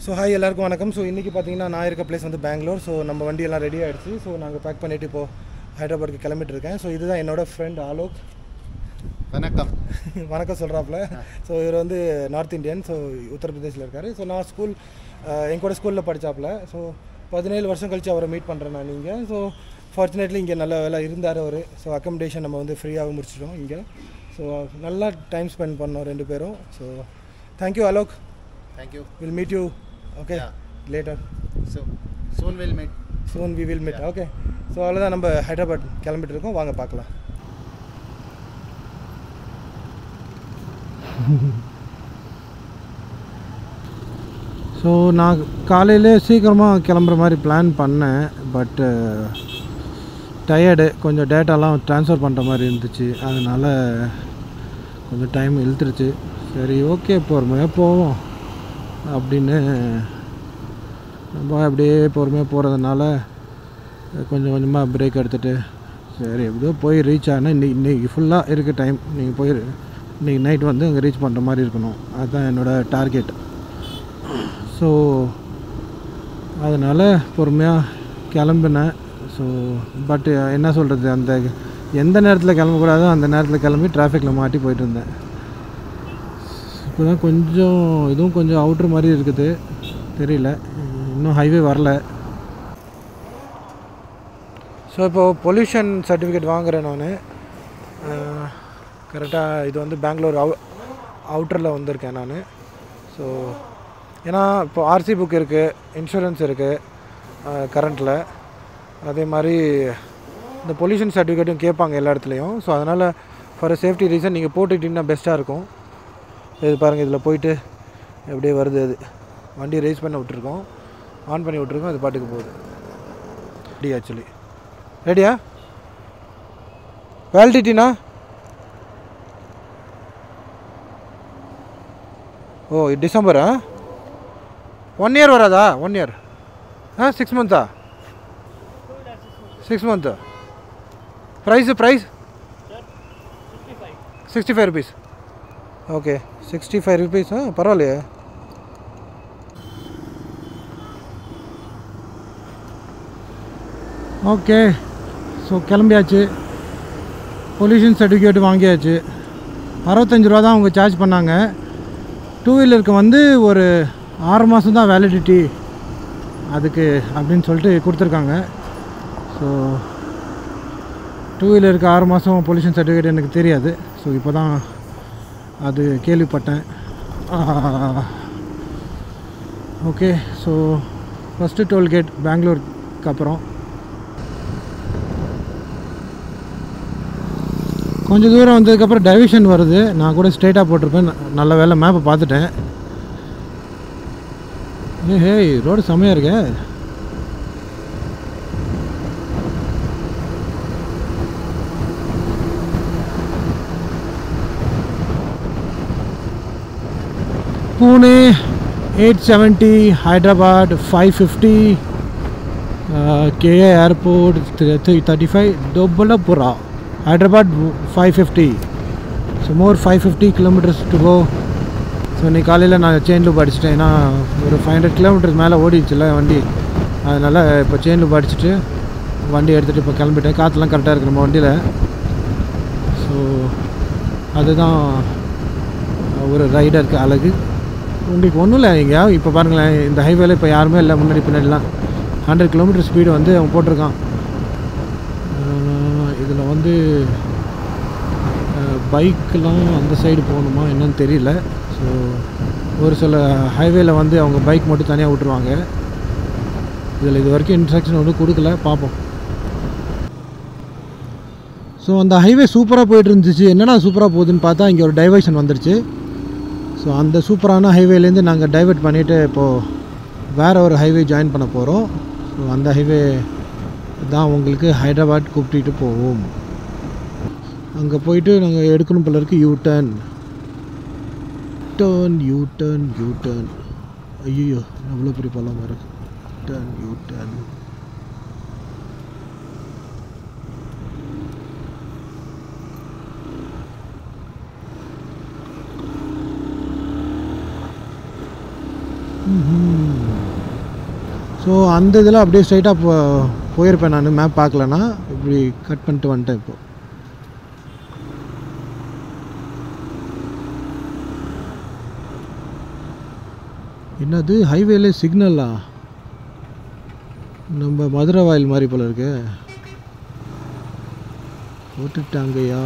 So hi எல்லாருக்கும் வணக்கம். So இன்றைக்கி பார்த்தீங்கன்னா நான் இருக்க பிளேஸ் வந்து பெங்களூர். ஸோ நம்ம வண்டியெல்லாம் ரெடி ஆகிடுச்சு. ஸோ நாங்கள் பேக் பண்ணிவிட்டு இப்போது ஹைதராபாத்துக்கு கிளம்பிட்டு இருக்கேன். ஸோ இதுதான் என்னோடய ஃப்ரெண்ட் ஆலோக். வணக்கம். வணக்கம் சொல்கிறாப்புல. ஸோ இவர் வந்து நார்த் இந்தியன். ஸோ உத்தரப்பிரதேசில் இருக்கார். ஸோ நான் என் கூட ஸ்கூலில் படித்தாப்புல. ஸோ 17 வருஷம் கழித்து அவரை மீட் பண்ணுறேன் நான் இங்கே. ஸோ ஃபார்ச்சுனேட்லி இங்கே நல்ல வேலை இருந்தார் அவர். ஸோ அக்கமடேஷன் நம்ம வந்து ஃப்ரீயாக முடிச்சிட்டோம் இங்கே. ஸோ நல்லா டைம் ஸ்பெண்ட் பண்ணோம் ரெண்டு பேரும். So thank you Alok. Thank you. Will meet you. Okay, yeah. Later. So, soon we'll meet. Soon we will meet. Yeah. Okay. So அவ்வளோதான், நம்ம ஹைதராபாத் கிளம்பிட்டு இருக்கோம். வாங்க பார்க்கலாம். ஸோ நான் காலையிலே சீக்கிரமாக கிளம்புற மாதிரி பிளான் பண்ணேன். பட்டு டயர்டு, கொஞ்சம் டேட்டாலாம் ட்ரான்ஸ்ஃபர் பண்ணுற மாதிரி இருந்துச்சு. அதனால் கொஞ்சம் டைம் இழுத்துருச்சு. சரி ஓகே, பொறுமையாக போவோம் அப்படின்னு நம்ம அப்படியே பொறுமையாக போகிறதுனால கொஞ்சம் கொஞ்சமாக பிரேக் எடுத்துகிட்டு சரி எப்படியோ போய் ரீச் ஆனால் இன்றைக்கி ஃபுல்லாக இருக்க டைம் நீங்கள் போய் இன்றைக்கி நைட் வந்து அங்கே ரீச் பண்ணுற மாதிரி இருக்கணும். அதுதான் என்னோடய டார்கெட். ஸோ அதனால் பொறுமையாக கிளம்புனேன். ஸோ பட் என்ன சொல்கிறது, அந்த எந்த நேரத்தில் கிளம்பக்கூடாதோ அந்த நேரத்தில் கிளம்பி டிராஃபிக்கில் மாட்டி போயிட்டு இருந்தேன். இப்போ தான் கொஞ்சம் இதுவும் கொஞ்சம் அவுட்ரு மாதிரி இருக்குது, தெரியல, இன்னும் ஹைவே வரல. ஸோ இப்போது பொல்யூஷன் சர்டிஃபிகேட் வாங்குகிறேன் நான். கரெக்டாக இது வந்து பெங்களூர் அவுட்டரில் வந்திருக்கேன் நான். ஸோ ஏன்னா இப்போ ஆர்சி புக் இருக்குது, இன்சூரன்ஸ் இருக்குது கரண்ட்டில், அதே மாதிரி இந்த பொல்யூஷன் சர்டிஃபிகேட்டும் கேட்பாங்க எல்லா இடத்துலையும். ஸோ அதனால் ஃபார் சேஃப்டி ரீசன் நீங்கள் போட்டுக்கிட்டிங்கன்னா பெஸ்ட்டாக இருக்கும். இது பாருங்கள், இதில் போயிட்டு எப்படியே வருது. அது வண்டி ரேஸ் பண்ண விட்ருக்கோம், ஆன் பண்ணி விட்ருக்கோம், அது பாட்டுக்கு போகுது. Ready actually. ரெடியா? வேலிடிட்டினா? ஓ டிசம்பரா? 1 இயர் வராதா? 1 இயர் 6 மந்த்தா? 6 month. Price 65 rupees. Okay, 65 rupees. பரவாயில்லையே. ஓகே, ஸோ கிளம்பியாச்சு. பொல்யூஷன் சர்டிஃபிகேட் வாங்கியாச்சு. 65 ரூபா தான் அவங்க சார்ஜ் பண்ணாங்க. 2 வீலருக்கு வந்து ஒரு 6 மாதம் தான் வேலிடிட்டி அதுக்கு அப்படின்னு சொல்லிட்டு கொடுத்துருக்காங்க. ஸோ 2 வீலருக்கு 6 மாதம் பொல்யூஷன் சர்டிஃபிகேட் எனக்கு தெரியாது. ஸோ இப்போ தான் அது கேள்விப்பட்டேன். ஓகே, ஸோ ஃபஸ்ட்டு டோல்கேட் பெங்களூருக்கு அப்புறம் கொஞ்சம் தூரம் வந்ததுக்கப்புறம் டைவிஷன் வருது. நான் கூட ஸ்ட்ரெயிட்டாக போட்டிருப்பேன், நல்ல வேலை மேப்பை பார்த்துட்டேன். ஹேய், ரோடு செம்மையாக இருக்கே. Pune 870, Hyderabad 550, KA Airport 35, Dobbulapura, Hyderabad 550. So more 550 kilometers to go. So இன்றைக்கி காலையில் நான் செயின் லூப் அடிச்சிட்டேன். ஏன்னா ஒரு 500 கிலோமீட்டர்ஸ் மேலே ஓடிடுச்சுல வண்டி, அதனால் இப்போ செயின் லூப் அடிச்சுட்டு வண்டி எடுத்துகிட்டு இப்போ கிளம்பிட்டேன். காற்றுலாம் கரெக்டாக இருக்குது நம்ம வண்டியில். ஸோ அதுதான் ஒரு ரைடருக்கு அழகு. உங்களுக்கு ஒன்றும் இல்லை, இங்கே இப்போ பாருங்களேன், இந்த ஹைவேல இப்போ யாருமே இல்லை. முன்னாடி பின்னாடிலாம் 100 கிலோமீட்டர் ஸ்பீடு வந்து அவன் போட்டிருக்கான். இதில் வந்து பைக்கெலாம் அந்த சைடு போகணுமா என்னன்னு தெரியல. ஸோ ஒரு சில ஹைவேல வந்து அவங்க பைக் மட்டும் தனியாக விட்ருவாங்க. இதில் இது வரைக்கும் இன்ஸ்ட்ரக்ஷன் ஒன்றும் கொடுக்கல, பார்ப்போம். ஸோ அந்த ஹைவே சூப்பராக போய்ட்டு இருந்துச்சு. என்னடா சூப்பராக போகுதுன்னு பார்த்தா இங்கே ஒரு டைவர்ஷன் வந்துடுச்சு. ஸோ அந்த சூப்பரான ஹைவேலேருந்து நாங்கள் டைவர்ட் பண்ணிவிட்டு இப்போது வேறு ஒரு ஹைவே ஜாயின் பண்ண போகிறோம். ஸோ அந்த ஹைவே தான் உங்களுக்கு ஹைதராபாத் கூப்பிட்டு போவோம். அங்கே போயிட்டு நாங்கள் எடுக்கணும் போல இருக்குது. You turn. ஐயோ, எவ்வளோ பெரிய பள்ளமாக இருக்குது. யூ-டர்ன். ஸோ அந்த இதில் அப்படியே ஸ்ட்ரைட்டாக போயிருப்பேன் நான், மேப் பார்க்கலன்னா. இப்படி கட் பண்ணிட்டு வந்துட்டேன். இப்போது என்னது ஹைவேல சிக்னலா? நம்ம மதுரை வாயில் மாதிரி போல இருக்கு. போட்டுட்டாங்கய்யா.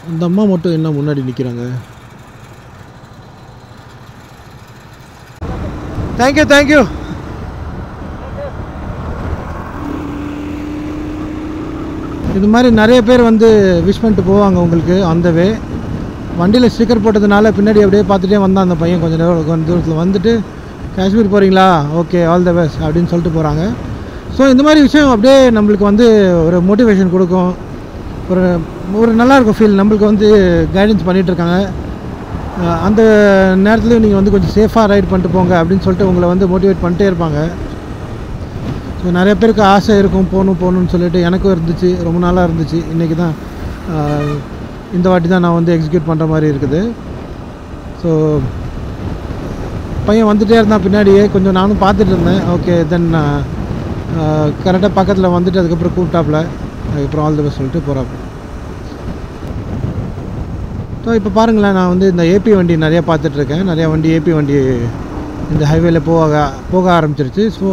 அந்த அம்மா மட்டும் என்ன முன்னாடி நிற்கிறாங்க? தேங்க்யூ. இது மாதிரி நிறைய பேர் வந்து விஷ் பண்ணிட்டு போவாங்க உங்களுக்கு அந்த வே. வண்டியில் ஸ்டிக்கர் போட்டதுனால பின்னாடி அப்படியே பார்த்துட்டே வந்தான் அந்த பையன். கொஞ்சம் தூரத்தில் வந்துட்டு காஷ்மீர் போகிறீங்களா, ஓகே ஆல் த பெஸ்ட் அப்படின்னு சொல்லிட்டு போகிறாங்க. ஸோ இந்த மாதிரி விஷயம் அப்படியே நம்மளுக்கு வந்து ஒரு மோட்டிவேஷன் கொடுக்கும். ஒரு நல்லாயிருக்கும் ஃபீல். நம்மளுக்கு வந்து கைடன்ஸ் பண்ணிகிட்ருக்காங்க. அந்த நேரத்துலையும் நீங்கள் வந்து கொஞ்சம் சேஃபாக ரைட் பண்ணிட்டு போங்க அப்படின்னு சொல்லிட்டு உங்களை வந்து மோட்டிவேட் பண்ணிட்டே இருப்பாங்க. ஸோ நிறைய பேருக்கு ஆசை இருக்கும் போகணும்னு சொல்லிட்டு. எனக்கும் இருந்துச்சு, ரொம்ப நாளாக இருந்துச்சு. இன்றைக்கி தான் இந்த வாட்டி தான் நான் வந்து எக்ஸிக்யூட் பண்ணுற மாதிரி இருக்குது. ஸோ பையன் வந்துகிட்டே இருந்தான் பின்னாடியே. கொஞ்சம் நானும் பார்த்துட்டு இருந்தேன். ஓகே தென் கரெக்டாக பக்கத்தில் வந்துட்டு அதுக்கப்புறம் கூப்பிட்டாப்புல. அதுக்கப்புறம் ஆல் தி பெஸ்ட் சொல்லிட்டு போகிறாப்புல. ஸோ இப்போ பாருங்களேன், நான் வந்து இந்த ஏபி வண்டி நிறையா பார்த்துட்ருக்கேன். நிறையா வண்டி ஏபி வண்டி இந்த ஹைவேல போக ஆரம்பிச்சிருச்சு. ஸோ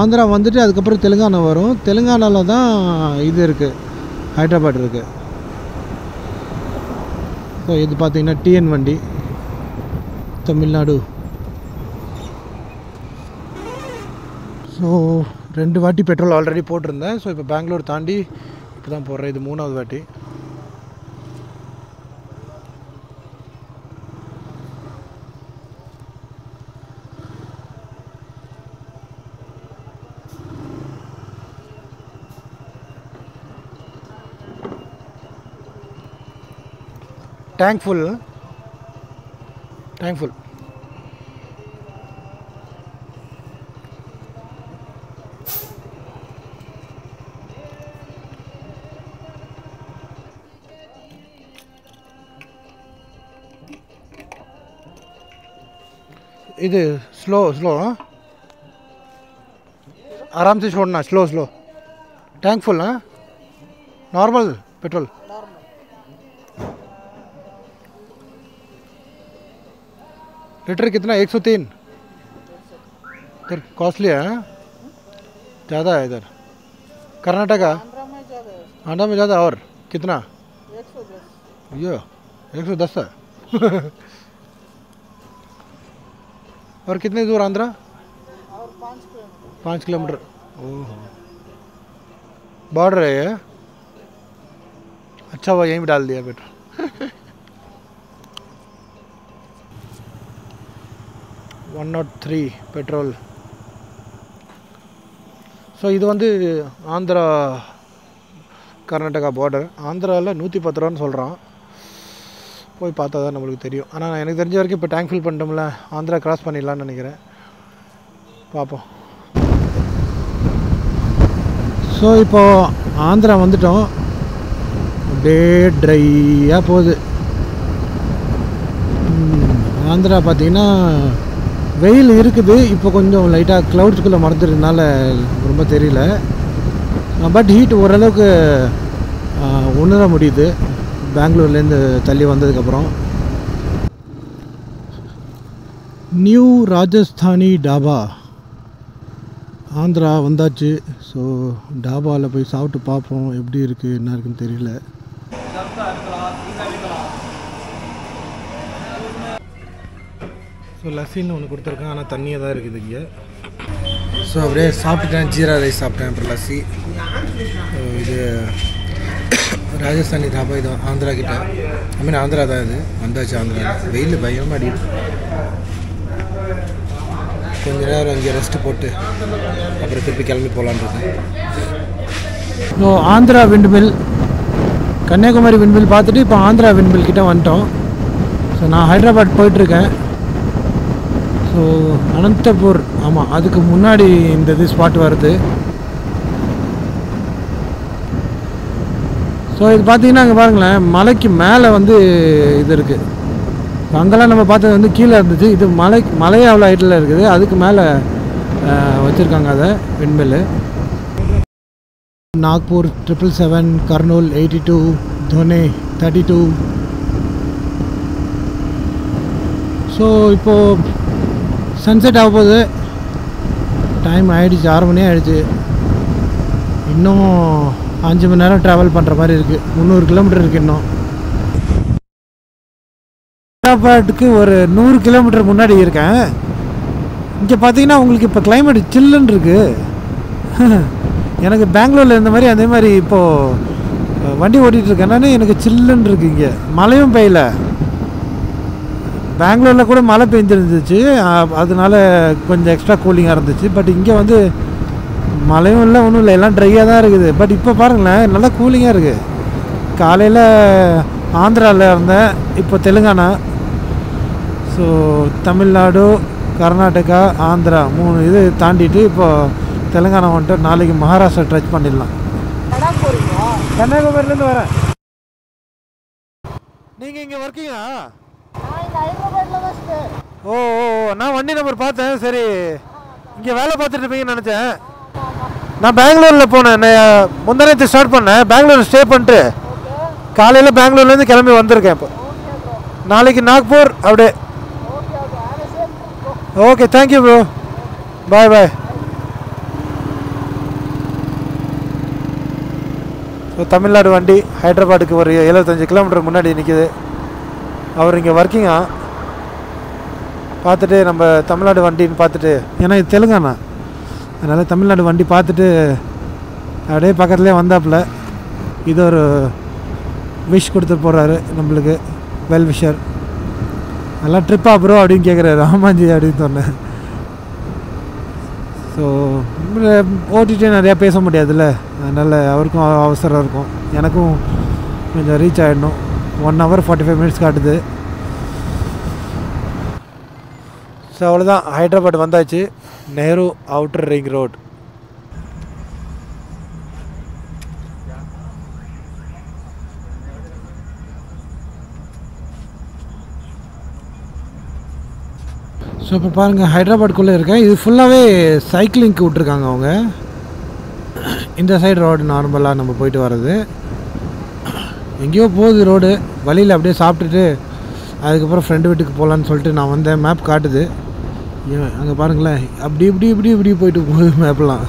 ஆந்திரா வந்துட்டு அதுக்கப்புறம் தெலுங்கானா வரும். தெலுங்கானாவில் தான் இது இருக்குது, ஹைதராபாத் இருக்குது. ஸோ இது பார்த்திங்கன்னா டிஎன் வண்டி, தமிழ்நாடு. ஸோ 2 வாட்டி பெட்ரோல் ஆல்ரெடி போட்டிருந்தேன். ஸோ இப்போ பெங்களூர் தாண்டி இப்போ தான் போடுறேன். இது 3வது வாட்டி. टैंक फुल இது ஸ்லோ आराम से छोड़ना, स्लो टैंक फुल हाँ, नॉर्मल पेट्रोल लीटर कितना 103। इधर कॉस्टली है, ज़्यादा है इधर कर्नाटका। आंध्रा में ज़्यादा और कितना 110। ये 110 है और कितने दूर आंध्रा? और 5 किलोमीटर। ओहो बॉर्डर है। अच्छा हुआ यहीं पे डाल दिया पेट्रोल। $103 पेट्रोल। ஸோ இது வந்து ஆந்திரா கர்நாடகா பார்டர். ஆந்திராவில் 110 ரூபான்னு சொல்கிறான். போய் பார்த்தா தான் நம்மளுக்கு தெரியும். ஆனால் எனக்கு தெரிஞ்ச வரைக்கும் இப்போ டேங்க் ஃபில் பண்ணிட்டோம்ல, ஆந்திரா கிராஸ் பண்ணிடலான்னு நினைக்கிறேன். பார்ப்போம். ஸோ இப்போது ஆந்திரா வந்துட்டோம். அப்படியே ட்ரையாக போகுது. ஆந்திரா பார்த்திங்கன்னா வெயில் இருக்குது. இப்போ கொஞ்சம் லைட்டாக க்ளவுட்ஸ்குள்ளே மறந்துறதுனால ரொம்ப தெரியல. பட் ஹீட் ஓரளவுக்கு உணர முடியுது பெங்களூர்லேருந்து தள்ளி வந்ததுக்கப்புறம். நியூ ராஜஸ்தானி டாபா ஆந்திரா வந்தாச்சு. ஸோ டாபாவில் போய் சாப்பிட்டு பார்ப்போம் எப்படி இருக்குது என்ன இருக்குன்னு தெரியல. ஸோ லஸ்ஸின்னு ஒன்று கொடுத்துருக்கேன், ஆனால் தண்ணியாக தான் இருக்குது இங்கே. ஸோ அப்படியே சாப்பிட்டுட்டேன். ஜீரா ரைஸ் சாப்பிட்டேன், அப்புறம் லஸ்ஸி. இது ராஜஸ்தானி தாபா, இது ஆந்திரா கிட்ட. ஐ மீன் ஆந்திரா தான் இது. வந்தாச்சு ஆந்திரா. வெயில் பயங்கரமாக அடிக்குது. கொஞ்ச நேரம் இங்கே ரெஸ்ட்டு போட்டு அப்புறம் திருப்பி கிளம்பி போகலான்றது. ஸோ ஆந்திரா விண்ட்மில், கன்னியாகுமரி விண்ட்மில் பார்த்துட்டு இப்போ ஆந்திரா விண்ட்மில் கிட்டே வந்துட்டோம். ஸோ நான் ஹைதராபாத் போயிட்டுருக்கேன். ஸோ அனந்தபூர், ஆமாம் அதுக்கு முன்னாடி இந்த இது ஸ்பாட் வருது. ஸோ இது பார்த்தீங்கன்னா அங்கே பாருங்களேன், மலைக்கு மேலே வந்து இது இருக்குது. அங்கெல்லாம் நம்ம பார்த்தது வந்து கீழே இருந்துச்சு. இது மலையே அவ்வளோ ஹைட்டில் இருக்குது. அதுக்கு மேலே வச்சுருக்காங்க அதை விண்மில்லு. நாக்பூர் 777, கர்னூல் 82, தோனே 32. ஸோ இப்போது சன்செட் ஆக போகுது. டைம் ஆகிடுச்சு, 6 மணி ஆகிடுச்சு. இன்னும் 5 மணி நேரம் ட்ராவல் பண்ணுற மாதிரி இருக்குது. 300 கிலோமீட்டர் இருக்குது இன்னும். ஹைதராபாத்துக்கு ஒரு 100 கிலோமீட்டர் முன்னாடி இருக்கேன். இங்கே பார்த்தீங்கன்னா உங்களுக்கு இப்போ கிளைமேட் சில்லுன்னு இருக்குது. எனக்கு பெங்களூரில் இருந்த மாதிரி அதே மாதிரி இப்போது வண்டி ஓட்டிகிட்ருக்கேன். எனக்கு சில்லுன்னு இருக்குது. இங்கே மழையும் பெய்யல. பெங்களூரில் கூட மழை பெஞ்சிருந்துச்சு, அதனால கொஞ்சம் எக்ஸ்ட்ரா கூலிங்காக இருந்துச்சு. பட் இங்கே வந்து மழையும் இல்லை, ஒன்றும் இல்லை, எல்லாம் ட்ரையாக தான் இருக்குது. பட் இப்போ பாருங்களேன், நல்லா கூலிங்காக இருக்குது. காலையில் ஆந்திராவில் இருந்தேன், இப்போ தெலுங்கானா. ஸோ தமிழ்நாடு, கர்நாடகா, ஆந்திரா 3 இது தாண்டிட்டு இப்போது தெலுங்கானா வந்துட்டு நாளைக்கு மகாராஷ்டிரா டச் பண்ணிடலாம். கன்னியாகுமரியிலேருந்து வரேன். நீங்கள் இங்கே ஒர்க்கிங்கா? ஓ ஓ, நான் வண்டி நம்பர் பார்த்தேன். சரி, இங்கே வேலை பார்த்துட்டு இருப்பீங்கன்னு நினச்சேன். நான் பெங்களூரில் போனேன். முந்தானத்து ஸ்டார்ட் பண்ணேன். பெங்களூர் ஸ்டே பண்ணிட்டு காலையில் பெங்களூர்லேருந்து கிளம்பி வந்திருக்கேன். இப்போ நாளைக்கு நாக்பூர் அப்படியே. ஓகே, தேங்க்யூ ப்ரோ, பாய் பாய். ஸோ தமிழ்நாடு வண்டி ஹைதராபாத்துக்கு ஒரு 75 கிலோமீட்டர் முன்னாடி நிற்கிது. அவர் இங்கே ஒர்க்கிங்கா. பார்த்துட்டு நம்ம தமிழ்நாடு வண்டின்னு பார்த்துட்டு, ஏன்னா இது தெலுங்கானா, அதனால் தமிழ்நாடு வண்டி பார்த்துட்டு அப்படியே பக்கத்துலேயே வந்தாப்புல. இது ஒரு விஷ் கொடுத்துட்டு போகிறாரு நம்மளுக்கு, வெல் விஷர். நல்லா ட்ரிப்பா ப்ரோ அப்படின்னு கேட்குறாரு. ஆமாஞ்சி அப்படின்னு சொன்னேன். ஸோ ஓட்டிகிட்டே நிறையா பேச முடியாதுல்ல, அதனால் அவருக்கும் அவசரம் இருக்கும், எனக்கும் கொஞ்சம் ரீச் ஆகிடணும். 1 hour 45 minutes காட்டுது. ஸோ அவ்வளோதான், ஹைதராபாத் வந்தாச்சு. Nehru outer ring road. So இப்போ பாருங்கள், ஹைதராபாத்குள்ளே இருக்கேன். இது ஃபுல்லாகவே சைக்கிளிங்க்கு விட்ருக்காங்க அவங்க. இந்த சைடு ரோடு நார்மலாக நம்ம போயிட்டு வர்றது. எங்கேயோ போகுது ரோடு. வழியில் அப்படியே சாப்பிட்டுட்டு அதுக்கப்புறம் ஃப்ரெண்டு வீட்டுக்கு போகலான்னு சொல்லிட்டு நான் வந்தேன். மேப் காட்டுது அங்கே பாருங்களேன், அப்படி இப்படி இப்படி இப்படி போயிட்டு போகுது மேப்லாம்.